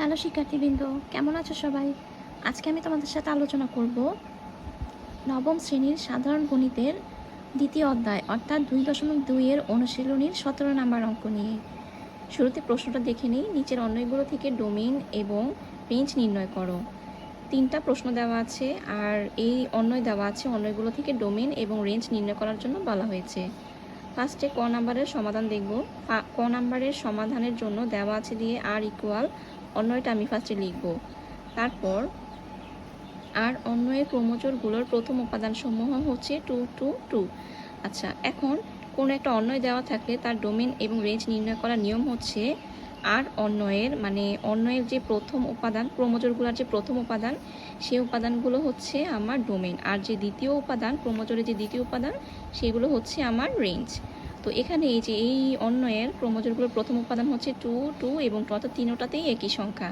Hello শিক্ষার্থীবৃন্দ, কেমন আছো সবাই? আজকে আমি তোমাদের সাথে আলোচনা করব নবম শ্রেণীর সাধারণ গণিতের দ্বিতীয় অধ্যায় অর্থাৎ 2.2 এর অনুশীলনীর 17 নাম্বার অঙ্ক নিয়ে। শুরুতে প্রশ্নটা দেখে নিই। নিচের অন্যয়গুলো থেকে ডোমেইন এবং রেঞ্জ নির্ণয় করো। 3টা প্রশ্ন দেওয়া আছে আর এই অন্যয় দেওয়া আছে। অন্যয়গুলো থেকে ডোমেইন এবং রেঞ্জ নির্ণয় করার জন্য বলা হয়েছে। ফার্স্টে ক নাম্বারের সমাধান দেখব। ক নাম্বারের সমাধানের জন্য দেওয়া আছে দিয়ে আর ইকুয়াল অন্যয়টা আমি ফার্স্টে লিখব। তারপর আর অন্যয়ের ক্রমজোড়গুলোর প্রথম উপাদানসমূহ হচ্ছে 2 2 2। আচ্ছা, এখন কোনো একটা অন্যয় দেওয়া থাকলে তার ডোমেন এবং রেঞ্জ নির্ণয় করার নিয়ম হচ্ছে আর অন্যয়ের অন্যয়ের যে প্রথম উপাদান, ক্রমজোড়গুলোর যে প্রথম উপাদান, সেই উপাদানগুলো হচ্ছে আমার ডোমেন, আর যে দ্বিতীয় উপাদান, ক্রমজোড়ের যে দ্বিতীয় উপাদান, সেগুলো হচ্ছে আমার রেঞ্জ। তো এখানে এই যে এই অন্যয়ের ক্রমজোড়গুলোর প্রথম উপাদান হচ্ছে 2 2 এবং অর্থাৎ তিনোটাতেই একই সংখ্যা,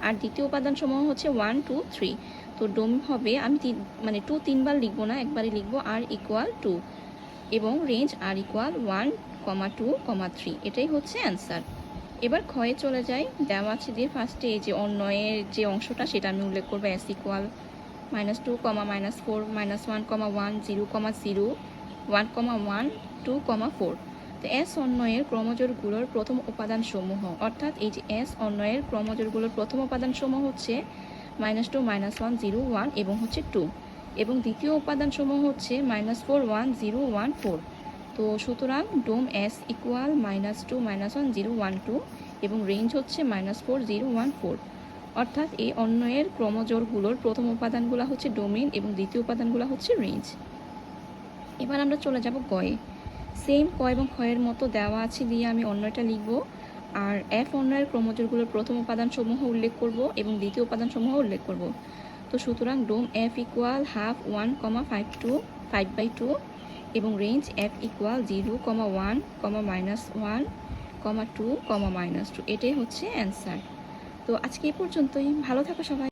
আর দ্বিতীয় উপাদান সমূহ হচ্ছে 1 2 3। তো ডোম হবে, আমি 2 3বার লিখবো না, একবারই লিখবো আর ইকুয়াল 2 এবং রেঞ্জ আর ইকুয়াল 1 2 3। এটাই হচ্ছে অ্যান্সার। এবার ক্ষয়ে চলে যাই। দেওয়া আছে দিয়ে ফার্স্টে এই যে অন্যয়ের যে অংশটা সেটা আমি উল্লেখ করবো এস ইকুয়াল -2, -4, -1, 1, 0, 0, 1, 1, 2, 4। তো এস অন্যয়ের ক্রমজোড়গুলোর প্রথম উপাদানসমূহ, অর্থাৎ এই যে এস অন্যয়ের ক্রমজোড়গুলোর প্রথম উপাদানসমূহ হচ্ছে -2, -1, 0, 1 এবং হচ্ছে 2, এবং দ্বিতীয় উপাদানসমূহ হচ্ছে -4, 1, 0, 1, 4। তো সুতরাং ডোম এস ইকুয়াল -2, -1, 0, 1, 2 এবং রেঞ্জ হচ্ছে -4, 0, 1, 4। অর্থাৎ এই অন্যয়ের ক্রমজোড়গুলোর প্রথম উপাদানগুলো হচ্ছে ডোমেইন এবং দ্বিতীয় উপাদানগুলো হচ্ছে রেঞ্জ। এবার আমরা চলে যাব গয়ে। সেম ক এবং ক্ষয়ের মতো দেওয়া আছে দিয়ে আমি অন্যটা লিখব, আর এফ অন্যয়ের ক্রমজোড়গুলোর প্রথম উপাদানসমূহ উল্লেখ করব এবং দ্বিতীয় উপাদানসমূহ উল্লেখ করব। তো সুতরাং ডোম এফ ইকুয়াল 1/2, 1, 5/2 এবং রেঞ্জ এফ ইকুয়াল 0, 1, -1, 2, -2। এটাই হচ্ছে অ্যান্সার। তো আজকে এই পর্যন্তই। ভালো থাকো সবাই।